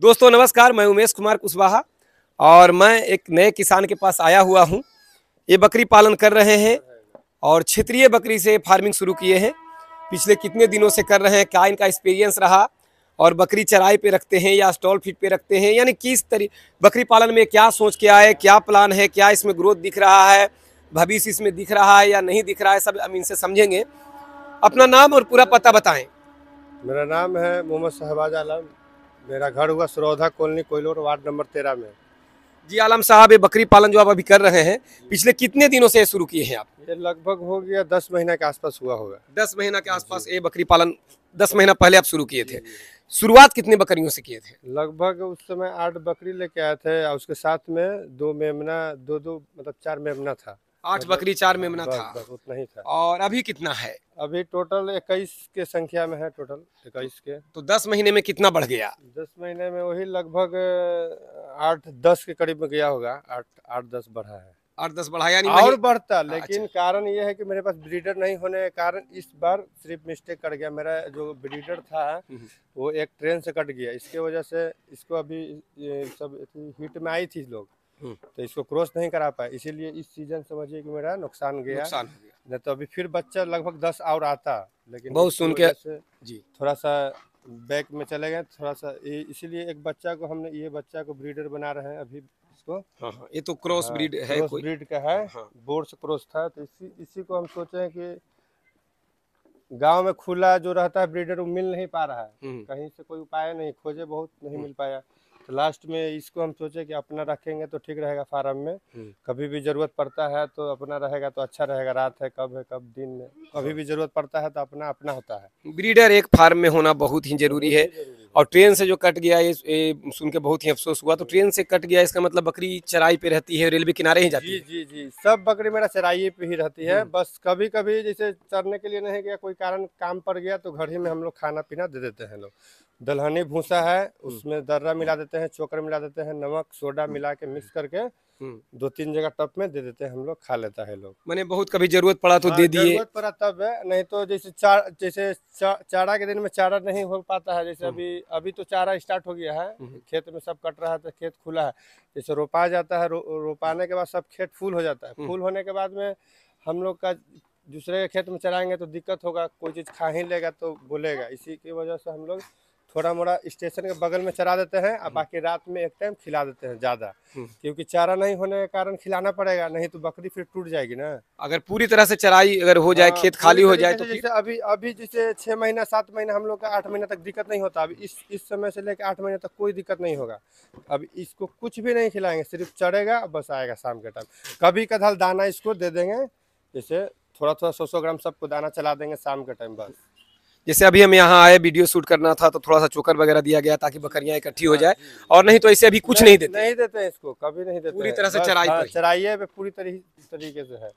दोस्तों नमस्कार, मैं उमेश कुमार कुशवाहा और मैं एक नए किसान के पास आया हुआ हूं। ये बकरी पालन कर रहे हैं और क्षेत्रीय बकरी से फार्मिंग शुरू किए हैं। पिछले कितने दिनों से कर रहे हैं, क्या इनका एक्सपीरियंस रहा और बकरी चराई पे रखते हैं या स्टॉल फीड पे रखते हैं, यानी किस बकरी पालन में क्या सोच के आए, क्या प्लान है, क्या इसमें ग्रोथ दिख रहा है, भविष्य इसमें दिख रहा है या नहीं दिख रहा है, सब हम इनसे समझेंगे। अपना नाम और पूरा पता बताएं। मेरा नाम है मोहम्मद शहबाज आलम। मेरा घर हुआ सरौधा कॉलोनी कोयलोर वार्ड नंबर 13 में। जी आलम साहब, ये बकरी पालन जो आप अभी कर रहे हैं, पिछले कितने दिनों से शुरू किए हैं आप? ये लगभग हो गया 10 महीना के आसपास हुआ होगा। 10 महीना के आसपास ये बकरी पालन 10 महीना पहले आप शुरू किए थे। शुरुआत कितने बकरियों से किए थे? लगभग उस समय 8 बकरी लेके आए थे और उसके साथ में 2 मेमना, दो मतलब 4 मेमना था। 8 बकरी 4 मेमना था। बस उतना ही था। और अभी कितना है? अभी टोटल 21 के संख्या में है, टोटल 21 के। तो 10 महीने में कितना बढ़ गया? 10 महीने में वही लगभग 8-10 के करीब में गया होगा। 8-10 बढ़ा है। 8-10 बढ़ा, यानी और बढ़ता, लेकिन अच्छा। कारण ये है कि मेरे पास ब्रीडर नहीं होने के कारण इस बार सिर्फ मिस्टेक कर गया। मेरा जो ब्रीडर था वो एक ट्रेन से कट गया, इसके वजह से इसको अभी ये सब हिट में आई थी लोग, तो इसको क्रॉस नहीं करा पाए, इसीलिए इस सीजन समझिए कि मेरा नुकसान गया। नहीं तो अभी फिर बच्चा लगभग 10 और आता, लेकिन बहुत सुन के जी थोड़ा सा बैक में चले गए थोड़ा सा, इसीलिए एक बच्चा को हमने ये बच्चा को ब्रीडर बना रहे हैं अभी इसको। हाँ, ये तो क्रॉस ब्रीड है, क्रॉस ब्रीड का है। हाँ। बोर्ड से क्रॉस था, तो इसी को हम सोचे हैं कि गांव में खुला जो रहता है ब्रीडर वो मिल नहीं पा रहा है, कहीं से कोई उपाय नहीं, खोजे बहुत नहीं मिल पाया, तो लास्ट में इसको हम सोचे कि अपना रखेंगे तो ठीक रहेगा फार्म में। कभी भी जरूरत पड़ता है तो अपना रहेगा तो अच्छा रहेगा। रात है कब दिन में कभी भी जरूरत पड़ता है तो अपना अपना होता है। ब्रीडर एक फार्म में होना बहुत ही जरूरी है। और ट्रेन से जो कट गया ये सुन के बहुत ही अफसोस हुआ। तो ट्रेन से कट गया, इसका मतलब बकरी चराई पे रहती है, रेलवे किनारे ही जाती है? जी, सब बकरी मेरा चराई पे ही रहती है। बस कभी कभी जैसे चरने के लिए नहीं गया, कोई कारण काम पड़ गया तो घर ही में हम लोग खाना पीना दे देते हैं। लोग दलहनी भूसा है, उसमें दर्रा मिला देते हैं, चोकर मिला देते हैं, नमक सोडा मिला के मिक्स करके 2-3 जगह टप में दे देते हैं, हम लोग खा लेता है लोग। मैंने बहुत कभी जरूरत पड़ा तो दे दिए। जरूरत पड़ा तब है, नहीं तो जैसे चारा के दिन में चारा नहीं हो पाता है। जैसे अभी तो चारा स्टार्ट हो गया है, खेत में सब कट रहा है तो खेत खुला है। जैसे रोपा जाता है, रोपाने के बाद सब खेत फूल हो जाता है। फूल होने के बाद में हम लोग का दूसरे के खेत में चराएंगे तो दिक्कत होगा, कोई चीज़ खा ही लेगा तो बोलेगा। इसी की वजह से हम लोग थोड़ा मोड़ा स्टेशन के बगल में चरा देते हैं और बाकी रात में एक टाइम खिला देते हैं ज़्यादा, क्योंकि चारा नहीं होने के कारण खिलाना पड़ेगा, नहीं तो बकरी फिर टूट जाएगी ना। अगर पूरी तरह से चराई अगर हो जाए, खेत खाली हो जाए तो जैसे अभी जैसे 6 महीना 7 महीना हम लोग का 8 महीना तक दिक्कत नहीं होता। अभी इस समय से लेकर 8 महीने तक कोई दिक्कत नहीं होगा। अब इसको कुछ भी नहीं खिलाएंगे, सिर्फ चढ़ेगा बस, आएगा शाम के टाइम। कभी कदाल दाना इसको दे देंगे, जैसे थोड़ा 100 ग्राम सबको दाना चला देंगे शाम के टाइम बस। जैसे अभी हम यहाँ आए, वीडियो शूट करना था तो थोड़ा सा चोकर वगैरह दिया गया ताकि बकरियां इकट्ठी हो जाए, और नहीं तो ऐसे अभी कुछ नहीं देते इसको, कभी नहीं देते, पूरी तरह से चराइए पे पूरी तरीके से है।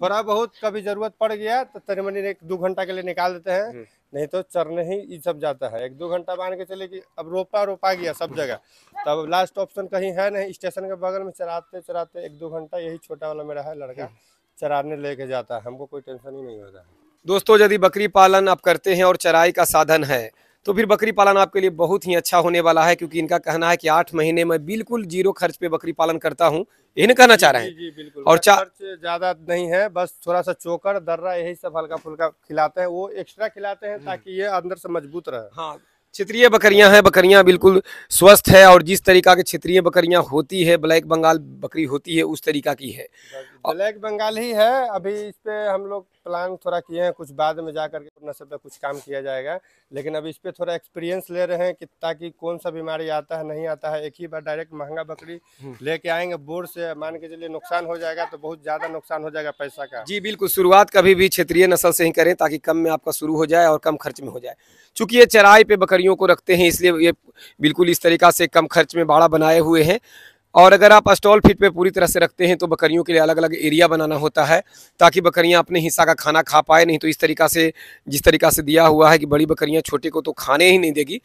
थोड़ा बहुत कभी जरूरत पड़ गया तो तनिमनी 1-2 घंटा के लिए निकाल देते हैं, नहीं तो चरने ही ये सब जाता है। 1-2 घंटा मान के चले कि अब रोपा गया सब जगह, तब लास्ट ऑप्शन कहीं है नहीं, स्टेशन के बगल में चराते 1-2 घंटा यही छोटा वाला मेरा है लड़का चराने लेके जाता है, हमको कोई टेंशन ही नहीं होता है। दोस्तों, यदि बकरी पालन आप करते हैं और चराई का साधन है तो फिर बकरी पालन आपके लिए बहुत ही अच्छा होने वाला है, क्योंकि इनका कहना है कि 8 महीने में बिल्कुल 0 खर्च पे बकरी पालन करता हूं। यही कहना चाह रहे हैं? जी बिल्कुल। और खर्च ज्यादा नहीं है, बस थोड़ा सा चोकर दर्रा यही सब हल्का फुल्का खिलाते हैं, वो एक्स्ट्रा खिलाते हैं ताकि ये अंदर से मजबूत रहे। हाँ, क्षेत्रीय बकरियां हैं, बकरियां बिल्कुल स्वस्थ है और जिस तरीका की क्षेत्रीय बकरियां होती है, ब्लैक बंगाल बकरी होती है, उस तरीका की है। ब्लैक बंगाल ही है। अभी इस पे हम लोग प्लान थोड़ा किए हैं, कुछ बाद में जा करके नस्ल पे कुछ काम किया जाएगा, लेकिन अभी इस पे थोड़ा एक्सपीरियंस ले रहे हैं कि ताकि कौन सा बीमारी आता है नहीं आता है। एक ही बार डायरेक्ट महंगा बकरी लेके आएंगे बोर्ड से, मान के चलिए नुकसान हो जाएगा तो बहुत ज्यादा नुकसान हो जाएगा पैसा का। जी बिल्कुल, शुरुआत कभी भी क्षेत्रीय नस्ल से ही करें ताकि कम में आपका शुरू हो जाए और कम खर्च में हो जाए। चूंकि ये चराई पे बकरियों को रखते हैं इसलिए ये बिल्कुल इस तरीका से कम खर्च में बाड़ा बनाए हुए हैं। और अगर आप स्टॉल फीड पे पूरी तरह से रखते हैं तो बकरियों के लिए अलग अलग एरिया बनाना होता है ताकि बकरियां अपने हिस्सा का खाना खा पाए। नहीं तो इस तरीका से, जिस तरीका से दिया हुआ है कि बड़ी बकरियां छोटे को तो खाने ही नहीं देगी,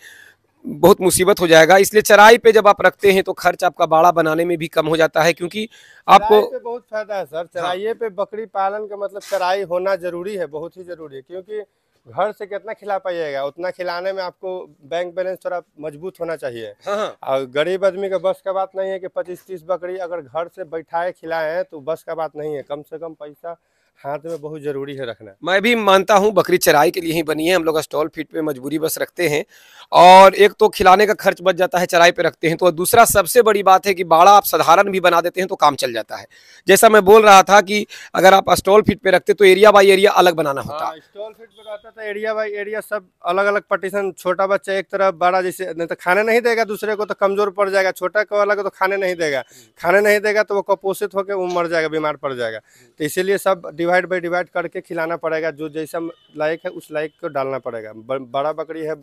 बहुत मुसीबत हो जाएगा। इसलिए चराई पे जब आप रखते हैं तो खर्च आपका बाड़ा बनाने में भी कम हो जाता है, क्योंकि आपको पे बहुत फायदा है सर। चराइए पे बकरी पालन का मतलब चराई होना जरूरी है, बहुत ही जरूरी है, क्योंकि घर से कितना खिला पाइएगा, उतना खिलाने में आपको बैंक बैलेंस थोड़ा मजबूत होना चाहिए। हाँ। और गरीब आदमी का बस का बात नहीं है कि 25-30 बकरी अगर घर से बैठाए खिलाए तो बस का बात नहीं है। कम से कम पैसा हाथ में बहुत जरूरी है रखना। मैं भी मानता हूँ बकरी चराई के लिए ही बनी है, हम लोग स्टॉल फीड पे मजबूरी बस रखते हैं, और एक तो खिलाने का खर्च बच जाता है, चराई पे रखते हैं तो। दूसरा सबसे बड़ी बात है कि बाड़ा आप साधारण भी बना देते हैं तो काम चल जाता है। जैसा मैं बोल रहा था कि अगर आप स्टॉल फीड पे रखते तो एरिया बाई एरिया अलग बनाना होता। हाँ, स्टॉल फीड पे रहता था एरिया बाई एरिया सब अलग अलग पार्टीशन। छोटा बच्चा एक तरफ, बड़ा जैसे नहीं तो खाने नहीं देगा दूसरे को तो कमजोर पड़ जाएगा, छोटा को अलग तो खाने नहीं देगा, खाने नहीं देगा तो वो कुपोषित होकर वो मर जाएगा, बीमार पड़ जाएगा। तो इसीलिए सब डिवाइड बाई डिवाइड करके खिलाना पड़ेगा, जो जैसा लायक है उस लायक को डालना पड़ेगा। बड़ा बकरी है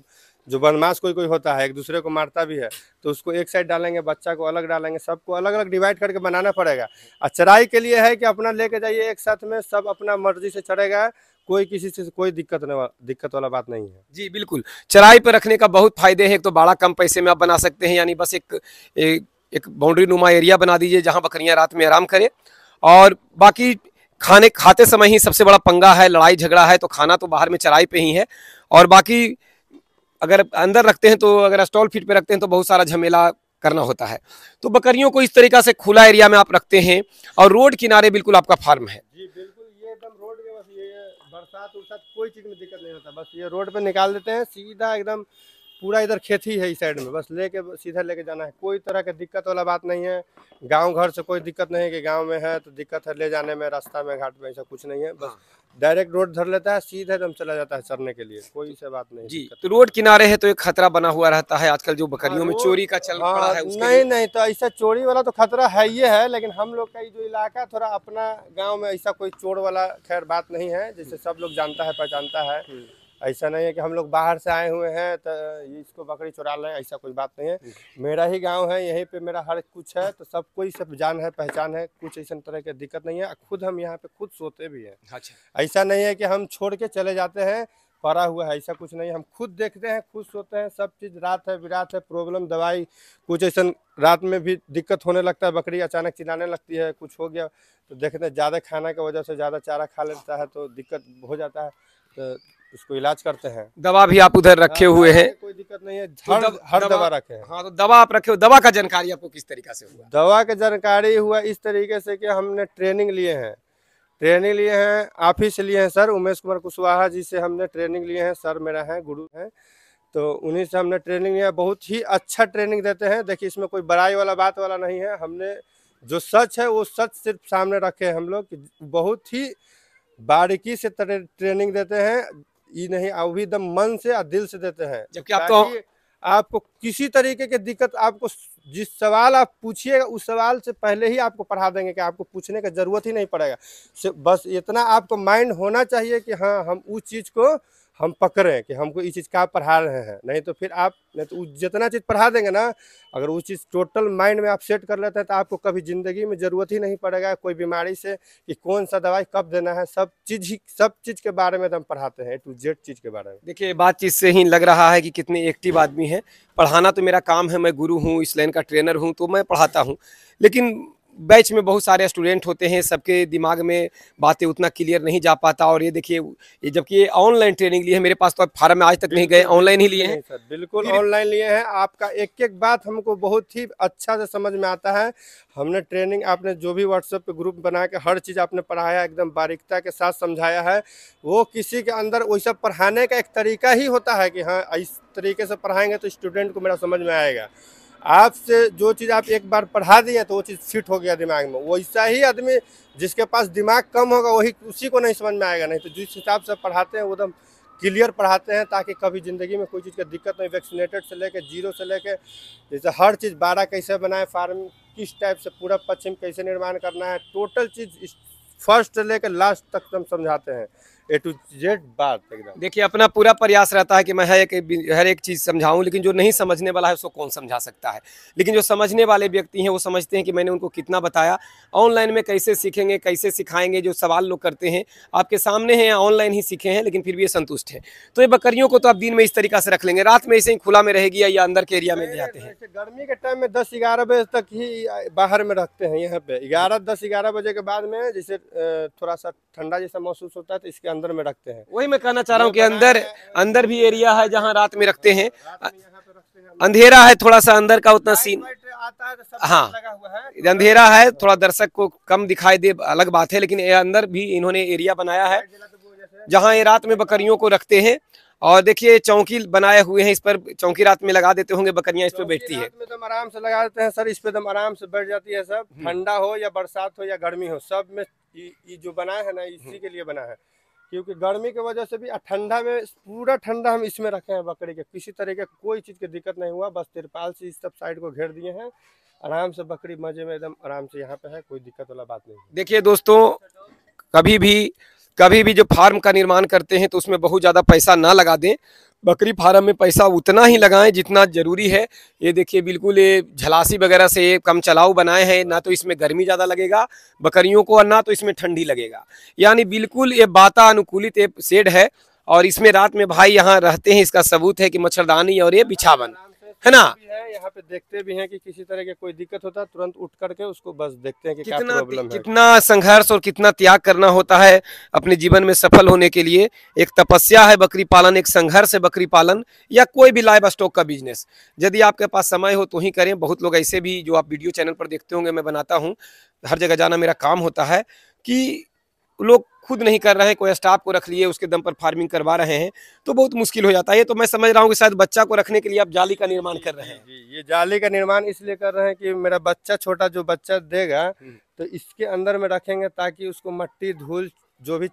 जो बदमाश कोई कोई होता है, एक दूसरे को मारता भी है, तो उसको एक साइड डालेंगे, बच्चा को अलग डालेंगे, सबको अलग अलग डिवाइड करके बनाना पड़ेगा। और चराई के लिए है कि अपना लेके जाइए एक साथ में, सब अपना मर्जी से चढ़ेगा, कोई किसी से कोई दिक्कत वाला बात नहीं है। जी बिल्कुल, चराई पे रखने का बहुत फायदे हैं। एक तो बड़ा कम पैसे में आप बना सकते हैं, यानी बस एक बाउंड्री नुमा एरिया बना दीजिए जहां बकरियां रात में आराम करें, और बाकी खाने खाते समय ही सबसे बड़ा पंगा है, लड़ाई झगड़ा है, तो खाना तो बाहर में चराई पे ही है। और बाकी अगर अंदर रखते हैं तो, अगर स्टॉल फीड पे रखते हैं तो बहुत सारा झमेला करना होता है। तो बकरियों को इस तरीका से खुला एरिया में आप रखते हैं, और रोड किनारे बिल्कुल आपका फार्म है। जी बिल्कुल, ये एकदम रोड के बस ये बरसात उरसात कोई चीज में दिक्कत नहीं होता, बस ये रोड पे निकाल देते हैं सीधा एकदम, पूरा इधर खेती है इस साइड में, बस लेके सीधा लेके जाना है, कोई तरह की दिक्कत वाला बात नहीं है। गांव घर से कोई दिक्कत नहीं है कि गांव में है तो दिक्कत है ले जाने में, रास्ता में घाट में, ऐसा कुछ नहीं है। बस डायरेक्ट रोड धर लेता है, सीधा एकदम चला जाता है चरने के लिए, कोई से बात नहीं। जी, तो रोड किनारे है तो एक खतरा बना हुआ रहता है आजकल, जो बकरियों में चोरी का चल हाँ, पड़ा है उसके नहीं नहीं, तो ऐसा चोरी वाला तो खतरा है ही है, लेकिन हम लोग का जो इलाका थोड़ा अपना गांव में ऐसा कोई चोर वाला खैर बात नहीं है, जैसे सब लोग जानता है पहचानता है। ऐसा नहीं है कि हम लोग बाहर से आए हुए हैं तो इसको बकरी चुरा लें, ऐसा कोई बात नहीं है। मेरा ही गांव है, यहीं पे मेरा हर कुछ है, तो सब कोई सब जान है पहचान है, कुछ ऐसा तरह की दिक्कत नहीं है। खुद हम यहाँ पे खुद सोते भी हैं। अच्छा, ऐसा नहीं है कि हम छोड़ के चले जाते हैं, पड़ा हुआ है, ऐसा कुछ नहीं। हम खुद देखते हैं, खुद सोते हैं, सब चीज़ रात है बिरात है, प्रॉब्लम दवाई कुछ ऐसा रात में भी दिक्कत होने लगता है, बकरी अचानक चिल्लाने लगती है, कुछ हो गया तो देखते हैं ज़्यादा खाना की वजह से ज़्यादा चारा खा लेता है तो दिक्कत हो जाता है, तो उसको इलाज करते हैं। दवा भी आप उधर रखे हुए हैं? कोई दिक्कत नहीं है, तो हर दवा रखे हैं। हाँ, तो दवा आप रखे हो, दवा का जानकारी आपको किस तरीका से हुआ? दवा का जानकारी हुआ इस तरीके से कि हमने ट्रेनिंग लिए हैं, आप ही से लिए हैं सर, उमेश कुमार कुशवाहा जी से हमने ट्रेनिंग लिए हैं, सर मेरा है, गुरु हैं, तो उन्हीं से हमने ट्रेनिंग लिया। बहुत ही अच्छा ट्रेनिंग देते हैं। देखिए इसमें कोई बड़ाई वाला बात वाला नहीं है, हमने जो सच है वो सच सिर्फ सामने रखे हैं हम लोग, बहुत ही बारीकी से ट्रेनिंग देते हैं, ये नहीं वो भी एकदम मन से और दिल से देते हैं। जबकि आप तो आपको किसी तरीके की दिक्कत, आपको जिस सवाल आप पूछिएगा उस सवाल से पहले ही आपको पढ़ा देंगे, कि आपको पूछने का जरूरत ही नहीं पड़ेगा। बस इतना आपको माइंड होना चाहिए कि हाँ हम उस चीज़ को हम पकड़ें कि हमको इस चीज़ का आप पढ़ा रहे हैं। नहीं तो फिर आप नहीं तो जितना चीज़ पढ़ा देंगे ना, अगर वो चीज़ टोटल माइंड में आप सेट कर लेते हैं तो आपको कभी ज़िंदगी में ज़रूरत ही नहीं पड़ेगा कोई बीमारी से, कि कौन सा दवाई कब देना है, सब चीज़ के बारे में हम पढ़ाते हैं, A to Z चीज़ के बारे में। देखिए बातचीत से ही लग रहा है कि कितने एक्टिव आदमी हैं। पढ़ाना तो मेरा काम है, मैं गुरु हूँ, इस लाइन का ट्रेनर हूँ, तो मैं पढ़ाता हूँ, लेकिन बैच में बहुत सारे स्टूडेंट होते हैं, सबके दिमाग में बातें उतना क्लियर नहीं जा पाता। और ये देखिए, ये जबकि ये ऑनलाइन ट्रेनिंग ली है, मेरे पास तो फार्म में आज तक नहीं गए, ऑनलाइन ही लिए हैं सर, बिल्कुल ऑनलाइन लिए हैं। आपका एक एक बात हमको बहुत ही अच्छा से समझ में आता है। हमने ट्रेनिंग, आपने जो भी व्हाट्सएप पे ग्रुप बना के हर चीज़ आपने पढ़ाया, एकदम बारीकता के साथ समझाया है। वो किसी के अंदर वैसा पढ़ाने का एक तरीका ही होता है कि हाँ इस तरीके से पढ़ाएंगे तो स्टूडेंट को मेरा समझ में आएगा। आपसे जो चीज़ आप एक बार पढ़ा दिए तो वो चीज़ फिट हो गया दिमाग में, वैसा ही आदमी जिसके पास दिमाग कम होगा वही उसी को नहीं समझ में आएगा। नहीं तो जिस हिसाब से पढ़ाते हैं वो एकदम क्लियर पढ़ाते हैं, ताकि कभी ज़िंदगी में कोई चीज़ की दिक्कत नहीं। वैक्सीनेटेड से लेके जीरो से लेके जैसे हर चीज़, बाड़ा कैसे बनाए, फार्म किस टाइप से पूरा पश्चिम कैसे निर्माण करना है, टोटल चीज़ फर्स्ट से लेकर लास्ट तक हम समझाते हैं, A to Z बात एकदम। देखिए अपना पूरा प्रयास रहता है कि मैं हर एक चीज़ समझाऊं, लेकिन जो नहीं समझने वाला है उसको कौन समझा सकता है। लेकिन जो समझने वाले व्यक्ति हैं वो समझते हैं कि मैंने उनको कितना बताया। ऑनलाइन में कैसे सीखेंगे, कैसे सिखाएंगे, जो सवाल लोग करते हैं आपके सामने हैं, ऑनलाइन ही सीखे हैं, लेकिन फिर भी ये संतुष्ट हैं। तो ये बकरियों को तो आप दिन में इस तरीका से रख लेंगे, रात में ऐसे ही खुला में रहेगी या अंदर के एरिया में ले जाते हैं? गर्मी के टाइम में 10-11 बजे तक ही बाहर में रखते हैं। यहाँ पे 10-11 बजे के बाद में जैसे थोड़ा सा ठंडा जैसा महसूस होता है तो इसके अंदर में रखते हैं। वही मैं कहना चाह रहा हूँ कि अंदर भी एरिया है जहाँ रात में रखते हैं। अंधेरा है थोड़ा सा, अंदर का उतना सीन आता है तो सब हाँ लगा हुआ है। अंधेरा है, थोड़ा दर्शक को कम दिखाई दे अलग बात है, लेकिन ये अंदर भी इन्होंने एरिया बनाया है जहाँ ये रात में बकरियों को रखते हैं। और देखिए चौकी बनाए हुए हैं, इस पर चौकी रात में लगा देते होंगे, बकरियां इस पर बैठती है। रात में दम आराम से लगा देते हैं सर, इस पे दम आराम से बैठ जाती है सब, ठंडा हो या बरसात हो या गर्मी हो, सब में ये जो बना है ना इसी के लिए बना है। क्योंकि गर्मी की वजह से भी ठंडा में पूरा ठंडा हम इसमें रखे हैं बकरी के, किसी तरह के कोई चीज़ की दिक्कत नहीं हुआ। बस तिरपाल से इस सब साइड को घेर दिए हैं, आराम से बकरी मजे में एकदम आराम से यहाँ पे है, कोई दिक्कत वाला बात नहीं। देखिए दोस्तों, कभी भी जो फार्म का निर्माण करते हैं तो उसमें बहुत ज़्यादा पैसा ना लगा दें। बकरी फार्म में पैसा उतना ही लगाएं जितना जरूरी है। ये देखिए बिल्कुल ये झलासी वगैरह से ये कम चलाऊ बनाए हैं, ना तो इसमें गर्मी ज़्यादा लगेगा बकरियों को और ना तो इसमें ठंडी लगेगा। यानी बिल्कुल ये वातानुकूलित ये शेड है और इसमें रात में भाई यहाँ रहते हैं, इसका सबूत है कि मच्छरदानी और ये बिछावन है ना। यहाँ पे देखते भी हैं कि किसी तरह के कोई दिक्कत होता है तुरंत उठ करके उसको बस देखते हैं कि क्या प्रॉब्लम है। कितना संघर्ष और कितना त्याग करना होता है अपने जीवन में सफल होने के लिए। एक तपस्या है बकरी पालन, एक संघर्ष है बकरी पालन या कोई भी लाइव स्टॉक का बिजनेस। यदि आपके पास समय हो तो ही करें। बहुत लोग ऐसे भी जो आप वीडियो चैनल पर देखते होंगे, मैं बनाता हूँ, हर जगह जाना मेरा काम होता है, कि लोग खुद नहीं कर रहे हैं, कोई स्टाफ को रख लिए उसके दम पर फार्मिंग करवा रहे हैं तो बहुत मुश्किल हो जाता है। तो मैं समझ रहा हूँ कि शायद बच्चा को रखने के लिए आप जाली का निर्माण कर रहे हैं। जी, ये जाली का निर्माण इसलिए कर रहे हैं कि मेरा बच्चा छोटा जो बच्चा देगा तो इसके अंदर में रखेंगे ताकि उसको मट्टी धूल जो भी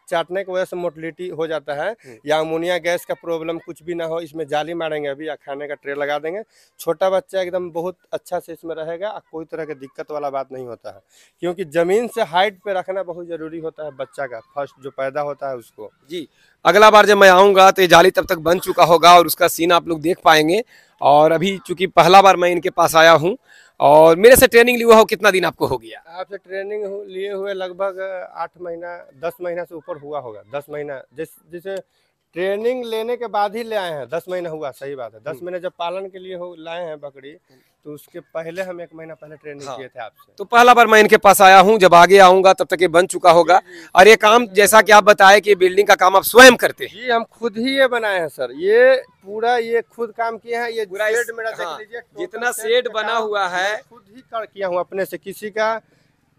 चाटने की वजह से मोटिलिटी हो जाता है या अमोनिया गैस का प्रॉब्लम कुछ भी ना हो, इसमें जाली मारेंगे अभी या खाने का ट्रे लगा देंगे। छोटा बच्चा एकदम बहुत अच्छा से इसमें रहेगा, कोई तरह की दिक्कत वाला बात नहीं होता है। क्योंकि जमीन से हाइट पे रखना बहुत जरूरी होता है बच्चा का, फर्स्ट जो पैदा होता है उसको। जी, अगला बार जब मैं आऊँगा तो ये जाली तब तक बन चुका होगा और उसका सीन आप लोग देख पाएंगे। और अभी चूंकि पहला बार मैं इनके पास आया हूँ और मेरे से ट्रेनिंग लिया हो, कितना दिन आपको हो गया? आपसे ट्रेनिंग लिए हुए लगभग 8 महीना 10 महीना से ऊपर हुआ होगा। 10 महीना जैसे ट्रेनिंग लेने के बाद ही ले आए हैं, 10 महीना हुआ, सही बात है। 10 महीने जब पालन के लिए लाए हैं बकरी तो उसके पहले हम 1 महीना पहले ट्रेनिंग किए थे आपसे। तो पहला बार मैं इनके पास आया हूँ, जब आगे आऊंगा तब तक ये बन चुका होगा। और ये काम जैसा कि आप बताए कि बिल्डिंग का काम आप स्वयं करते हैं? जी, हम खुद ही ये बनाए हैं सर, ये पूरा ये खुद काम किए हैं। ये पूरा शेड मेरा देख लीजिए, जितना शेड बना हुआ है खुद ही कर किया हूँ अपने से, किसी का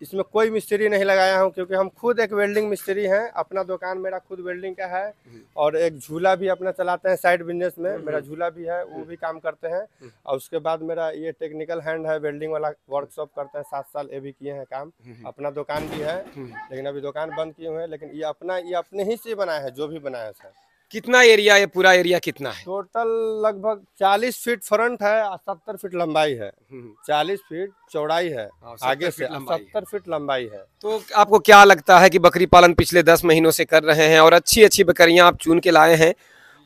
इसमें कोई मिस्त्री नहीं लगाया हूँ। क्योंकि हम खुद एक वेल्डिंग मिस्त्री हैं, अपना दुकान मेरा खुद वेल्डिंग का है और एक झूला भी अपना चलाते हैं साइड बिजनेस में, मेरा झूला भी है, वो भी काम करते हैं। और उसके बाद मेरा ये टेक्निकल हैंड है, वेल्डिंग वाला वर्कशॉप करते हैं, 7 साल ये भी किए हैं काम। अपना दुकान भी है लेकिन अभी दुकान बंद किए हुए हैं, लेकिन ये अपने ही से बनाया है जो भी बनाया है सर। कितना एरिया, ये पूरा एरिया कितना है? टोटल लगभग 40 फीट फ्रंट है और 70 फीट लंबाई है। 40 फीट चौड़ाई है, आगे से 70 फीट लंबाई है। तो आपको क्या लगता है कि बकरी पालन पिछले 10 महीनों से कर रहे हैं और अच्छी अच्छी बकरियां आप चुन के लाए हैं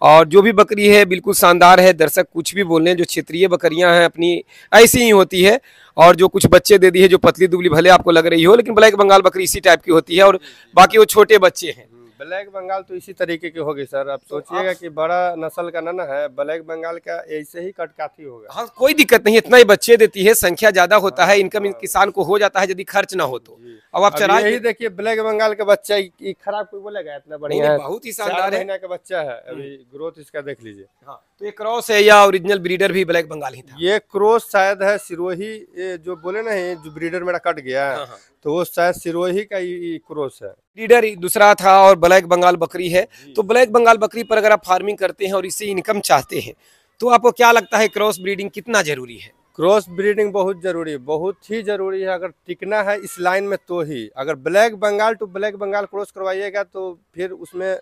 और जो भी बकरी है बिल्कुल शानदार है। दर्शक कुछ भी बोल रहे हैं, जो क्षेत्रीय बकरियां हैं अपनी ऐसी ही होती है। और जो कुछ बच्चे दे दी है, जो पतली दुबली भले आपको लग रही हो, लेकिन ब्लैक बंगाल बकरी इसी टाइप की होती है और बाकी वो छोटे बच्चे हैं। ब्लैक बंगाल तो इसी तरीके की होगी सर। अब सोचिएगा कि बड़ा नस्ल का ना है, ब्लैक बंगाल का ऐसे ही कटकाठी होगा। हाँ, कोई दिक्कत नहीं, इतना ही बच्चे देती है, संख्या ज्यादा होता है, इनकम किसान को हो जाता है यदि खर्च ना हो तो। अब आप चरा यही देखिए ब्लैक बंगाल का बच्चा खराब कोई बोलेगा, इतना बढ़िया है, बहुत ही शानदार है। 4 महीना का बच्चा है, अभी ग्रोथ इसका देख लीजिए। हाँ, तो ये क्रॉस है या ओरिजिनल ब्रीडर भी ब्लैक बंगाल ही था? ये क्रॉस शायद है सिरोही, ये जो बोले ना जो ब्रीडर मेरा कट गया है तो वो शायद सिरोही का ही क्रॉस है। ब्रीडर दूसरा था और ब्लैक बंगाल बकरी है। तो ब्लैक बंगाल बकरी पर अगर आप फार्मिंग करते हैं और इससे इनकम चाहते हैं तो आपको क्या लगता है क्रॉस ब्रीडिंग कितना जरूरी है? क्रॉस ब्रीडिंग बहुत जरूरी है, बहुत ही जरूरी है। अगर टिकना है इस लाइन में तो ही, अगर black Bengal to black Bengal cross करवाइएगा तो फिर उसमें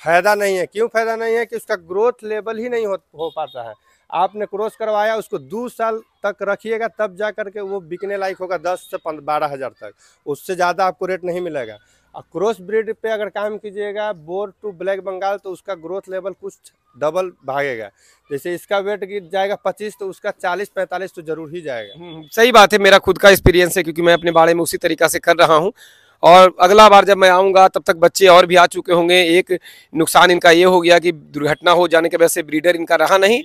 फायदा नहीं है। क्यों फायदा नहीं है? कि उसका ग्रोथ लेवल ही नहीं हो पाता है। आपने क्रॉस करवाया, उसको 2 साल तक रखिएगा तब जा करके वो बिकने लायक होगा 10 से 12 हज़ार तक, उससे ज़्यादा आपको रेट नहीं मिलेगा। और क्रॉस ब्रीड पे अगर काम कीजिएगा बोर टू ब्लैक बंगाल तो उसका ग्रोथ लेवल कुछ डबल भागेगा। जैसे इसका वेट गिर जाएगा 25 तो उसका 40-45 तो जरूर ही जाएगा। सही बात है, मेरा खुद का एक्सपीरियंस है क्योंकि मैं अपने बाड़े में उसी तरीका से कर रहा हूँ। और अगला बार जब मैं आऊँगा तब तक बच्चे और भी आ चुके होंगे। एक नुकसान इनका ये हो गया कि दुर्घटना हो जाने की वजह से ब्रीडर इनका रहा नहीं।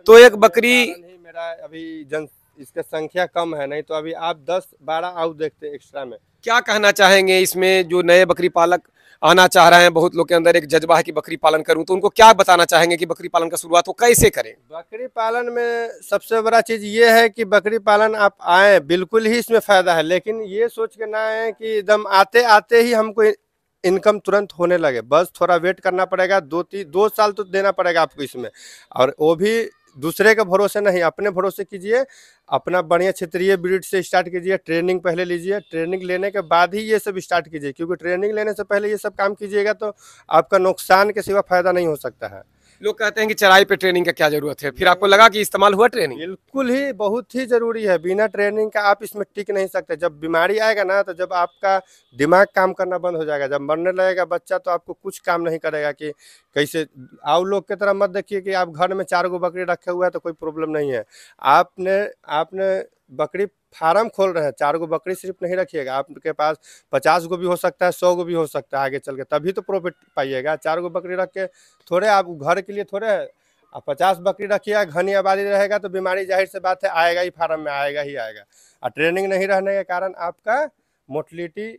तो एक बकरी मेरा अभी इसका संख्या कम है, नहीं तो अभी आप 10-12 आउ देखते एक्स्ट्रा में। क्या कहना चाहेंगे इसमें जो नए बकरी पालक आना चाह रहे हैं, बहुत लोग के अंदर एक जज्बा है कि बकरी पालन करूं, तो उनको क्या बताना चाहेंगे कि बकरी पालन का शुरुआत वो कैसे करें? बकरी पालन में सबसे बड़ा चीज़ ये है कि बकरी पालन आप आए, बिल्कुल ही इसमें फ़ायदा है, लेकिन ये सोच के ना आए कि एकदम आते आते ही हमको इनकम तुरंत होने लगे। बस थोड़ा वेट करना पड़ेगा, 2 साल तो देना पड़ेगा आपको इसमें, और वो भी दूसरे के भरोसे नहीं, अपने भरोसे कीजिए। अपना बढ़िया क्षेत्रीय ब्रीड से स्टार्ट कीजिए, ट्रेनिंग पहले लीजिए, ट्रेनिंग लेने के बाद ही ये सब स्टार्ट कीजिए, क्योंकि ट्रेनिंग लेने से पहले ये सब काम कीजिएगा तो आपका नुकसान के सिवा फ़ायदा नहीं हो सकता है। लोग कहते हैं कि चराई पे ट्रेनिंग का क्या जरूरत है, फिर आपको लगा कि इस्तेमाल हुआ ट्रेनिंग? बिल्कुल ही, बहुत ही जरूरी है। बिना ट्रेनिंग का आप इसमें टिक नहीं सकते। जब बीमारी आएगा ना, तो जब आपका दिमाग काम करना बंद हो जाएगा, जब मरने लगेगा बच्चा, तो आपको कुछ काम नहीं करेगा कि कैसे। आप लोग की तरह मत देखिए कि आप घर में 4 गो बकरी रखे हुए हैं तो कोई प्रॉब्लम नहीं है। आपने आपने बकरी फार्म खोल रहे हैं, 4 गो बकरी सिर्फ नहीं रखिएगा, आपके पास 50 गो भी हो सकता है, 100 गो भी हो सकता है आगे चल के, तभी तो प्रॉफिट पाइएगा। 4 गो बकरी रख के थोड़े आप घर के लिए थोड़े, अब 50 बकरी रखिएगा, घनी आबादी रहेगा तो बीमारी जाहिर से बात है आएगा ही, फार्म में आएगा ही आएगा। और ट्रेनिंग नहीं रहने के कारण आपका मोर्टलिटी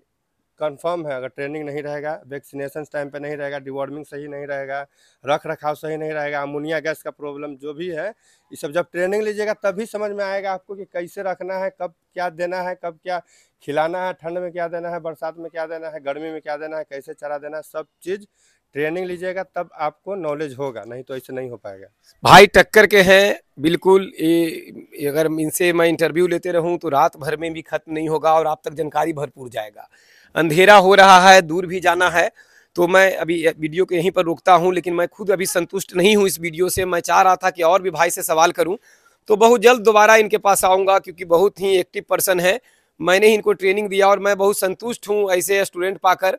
कंफर्म है। अगर ट्रेनिंग नहीं रहेगा, वैक्सीनेशन टाइम पे नहीं रहेगा, डिवॉर्मिंग सही नहीं रहेगा, रख रखाव सही नहीं रहेगा, अमोनिया गैस का प्रॉब्लम जो भी है, ये सब जब ट्रेनिंग लीजिएगा तभी समझ में आएगा आपको कि कैसे रखना है, कब क्या देना है, कब क्या खिलाना है, ठंड में क्या देना है, बरसात में क्या देना है, गर्मी में क्या देना है, कैसे चारा देना है, सब चीज़ ट्रेनिंग लीजिएगा तब आपको नॉलेज होगा, नहीं तो ऐसे नहीं हो पाएगा। भाई टक्कर के हैं बिल्कुल। अगर इनसे मैं इंटरव्यू लेते रहूं तो रात भर में भी खत्म नहीं होगा और आप तक जानकारी भरपूर जाएगा। अंधेरा हो रहा है, दूर भी जाना है, तो मैं अभी वीडियो को यहीं पर रोकता हूं, लेकिन मैं खुद अभी संतुष्ट नहीं हूं इस वीडियो से। मैं चाह रहा था कि और भी भाई से सवाल करूं, तो बहुत जल्द दोबारा इनके पास आऊँगा, क्योंकि बहुत ही एक्टिव पर्सन है। मैंने ही इनको ट्रेनिंग दिया और मैं बहुत संतुष्ट हूँ ऐसे स्टूडेंट पाकर।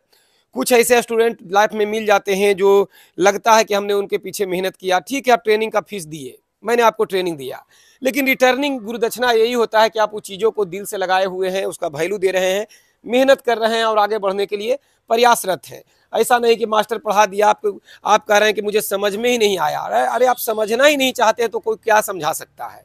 कुछ ऐसे स्टूडेंट लाइफ में मिल जाते हैं जो लगता है कि हमने उनके पीछे मेहनत किया, ठीक है आप ट्रेनिंग का फीस दिए, मैंने आपको ट्रेनिंग दिया, लेकिन रिटर्निंग गुरुदक्षिणा यही होता है कि आप उस चीज़ों को दिल से लगाए हुए हैं, उसका वैल्यू दे रहे हैं, मेहनत कर रहे हैं और आगे बढ़ने के लिए प्रयासरत हैं। ऐसा नहीं कि मास्टर पढ़ा दिया, आप कह रहे हैं कि मुझे समझ में ही नहीं आया। अरे आप समझना ही नहीं चाहते हैं तो कोई क्या समझा सकता है?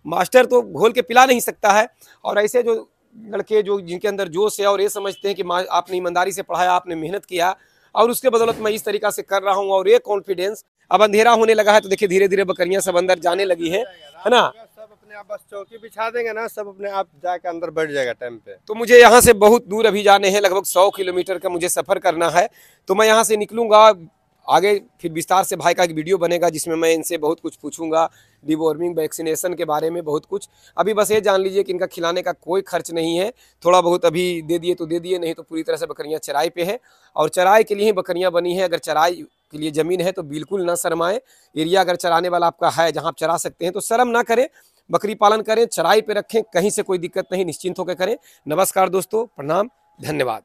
मास्टर तो घोल के पिला नहीं सकता है। और ऐसे जो लड़के जो जिनके अंदर जोश है और ये समझते हैं कि आपने ईमानदारी से पढ़ाया, आपने मेहनत किया और उसके बदौलत मैं इस तरीका से कर रहा हूँ, और ये कॉन्फिडेंस। अब अंधेरा होने लगा है तो देखिए धीरे धीरे बकरियां सब अंदर जाने लगी है ना। सब अपने आप बस चौकी बिछा देंगे ना, सब अपने आप जाके अंदर बैठ जाएगा टाइम पे। तो मुझे यहाँ से बहुत दूर अभी जाने हैं, लगभग 100 किलोमीटर का मुझे सफर करना है, तो मैं यहाँ से निकलूंगा आगे, फिर विस्तार से भाई का एक वीडियो बनेगा जिसमें मैं इनसे बहुत कुछ पूछूंगा, डिवॉर्मिंग, वैक्सीनेशन के बारे में बहुत कुछ। अभी बस ये जान लीजिए कि इनका खिलाने का कोई खर्च नहीं है, थोड़ा बहुत अभी दे दिए तो दे दिए, नहीं तो पूरी तरह से बकरियां चराई पे है और चराई के लिए ही बकरियां बनी है। अगर चराई के लिए ज़मीन है तो बिल्कुल ना शर्माएं। एरिया अगर चराने वाला आपका है जहाँ आप चरा सकते हैं तो शर्म ना करें, बकरी पालन करें, चराई पे रखें, कहीं से कोई दिक्कत नहीं, निश्चिंत होकर करें। नमस्कार दोस्तों, प्रणाम, धन्यवाद।